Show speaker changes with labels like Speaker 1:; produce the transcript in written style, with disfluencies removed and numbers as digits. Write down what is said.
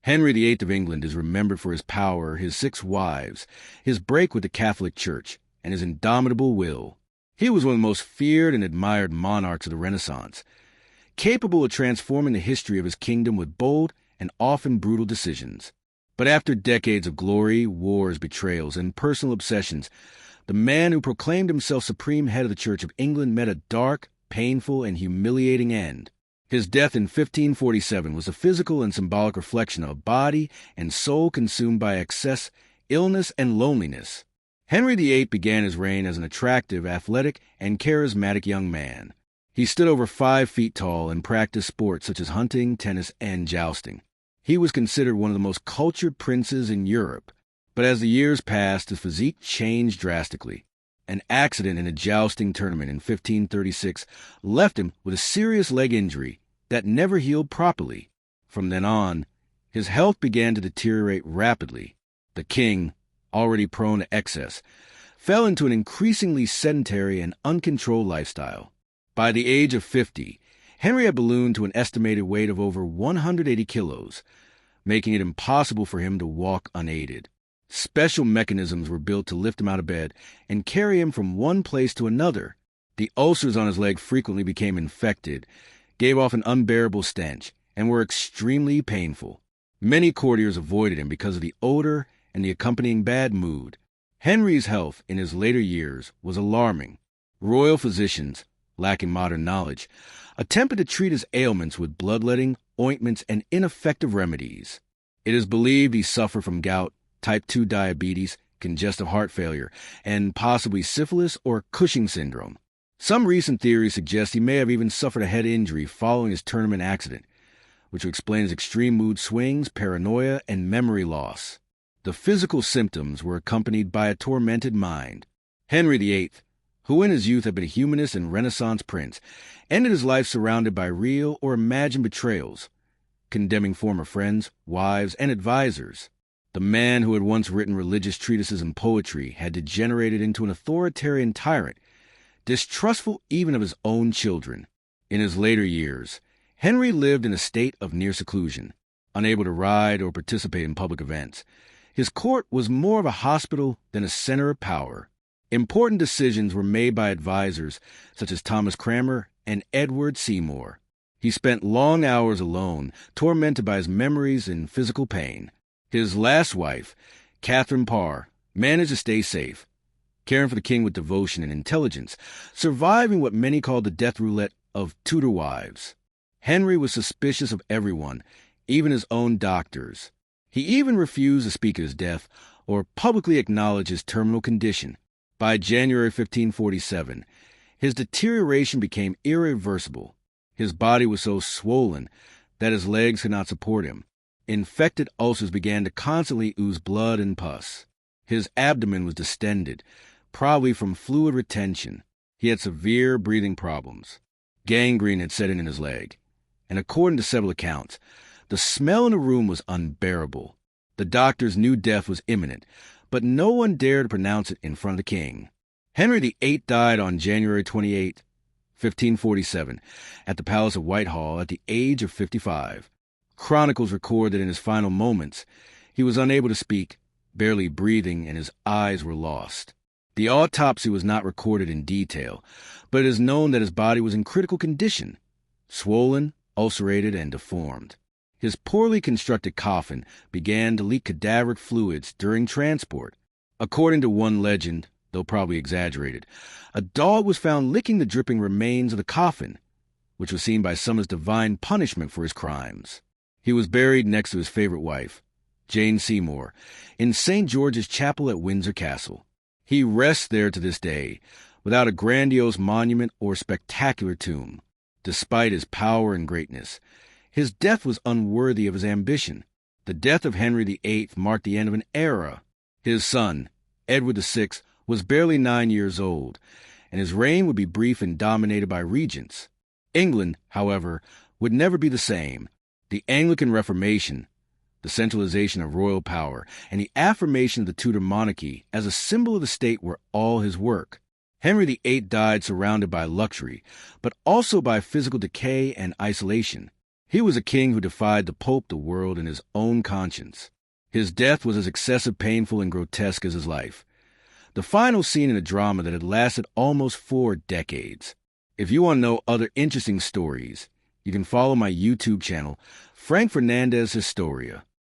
Speaker 1: Henry VIII of England is remembered for his power, his 6 wives, his break with the Catholic Church, and his indomitable will. He was one of the most feared and admired monarchs of the Renaissance, capable of transforming the history of his kingdom with bold and often brutal decisions. But after decades of glory, wars, betrayals, and personal obsessions, the man who proclaimed himself supreme head of the Church of England met a dark, painful, and humiliating end. His death in 1547 was a physical and symbolic reflection of a body and soul consumed by excess, illness, and loneliness. Henry VIII began his reign as an attractive, athletic, and charismatic young man. He stood over 5 feet tall and practiced sports such as hunting, tennis, and jousting. He was considered one of the most cultured princes in Europe. But as the years passed, his physique changed drastically. An accident in a jousting tournament in 1536 left him with a serious leg injury that never healed properly. From then on, his health began to deteriorate rapidly. The king, already prone to excess, fell into an increasingly sedentary and uncontrolled lifestyle. By the age of 50, Henry had ballooned to an estimated weight of over 180 kilos, making it impossible for him to walk unaided. Special mechanisms were built to lift him out of bed and carry him from one place to another. The ulcers on his leg frequently became infected, gave off an unbearable stench, and were extremely painful. Many courtiers avoided him because of the odor and the accompanying bad mood. Henry's health in his later years was alarming. Royal physicians, lacking modern knowledge, attempted to treat his ailments with bloodletting, ointments, and ineffective remedies. It is believed he suffered from gout, type 2 diabetes, congestive heart failure, and possibly syphilis or Cushing syndrome. Some recent theories suggest he may have even suffered a head injury following his tournament accident, which would explain his extreme mood swings, paranoia, and memory loss. The physical symptoms were accompanied by a tormented mind. Henry VIII, who in his youth had been a humanist and Renaissance prince, ended his life surrounded by real or imagined betrayals, condemning former friends, wives, and advisors. The man who had once written religious treatises and poetry had degenerated into an authoritarian tyrant, distrustful even of his own children. In his later years, Henry lived in a state of near seclusion, unable to ride or participate in public events. His court was more of a hospital than a center of power. Important decisions were made by advisors such as Thomas Cranmer and Edward Seymour. He spent long hours alone, tormented by his memories and physical pain. His last wife, Catherine Parr, managed to stay safe, caring for the king with devotion and intelligence, surviving what many called the death roulette of Tudor wives. Henry was suspicious of everyone, even his own doctors. He even refused to speak of his death or publicly acknowledge his terminal condition. By January 1547, his deterioration became irreversible. His body was so swollen that his legs could not support him. Infected ulcers began to constantly ooze blood and pus. His abdomen was distended, probably from fluid retention. He had severe breathing problems. Gangrene had set in his leg, and according to several accounts, the smell in the room was unbearable. The doctors knew death was imminent, but no one dared to pronounce it in front of the king. Henry VIII died on January 28, 1547, at the Palace of Whitehall at the age of 55. Chronicles record that in his final moments, he was unable to speak, barely breathing, and his eyes were lost. The autopsy was not recorded in detail, but it is known that his body was in critical condition, swollen, ulcerated, and deformed. His poorly constructed coffin began to leak cadaveric fluids during transport. According to one legend, though probably exaggerated, a dog was found licking the dripping remains of the coffin, which was seen by some as divine punishment for his crimes. He was buried next to his favorite wife, Jane Seymour, in St. George's Chapel at Windsor Castle. He rests there to this day, without a grandiose monument or spectacular tomb. Despite his power and greatness, his death was unworthy of his ambition. The death of Henry VIII marked the end of an era. His son, Edward VI, was barely 9 years old, and his reign would be brief and dominated by regents. England, however, would never be the same. The Anglican Reformation, the centralization of royal power, and the affirmation of the Tudor monarchy as a symbol of the state were all his work. Henry VIII died surrounded by luxury, but also by physical decay and isolation. He was a king who defied the Pope, the world, and his own conscience. His death was as excessive, painful, and grotesque as his life. The final scene in a drama that had lasted almost 4 decades. If you want to know other interesting stories, you can follow my YouTube channel, Frank Fernandez Historia.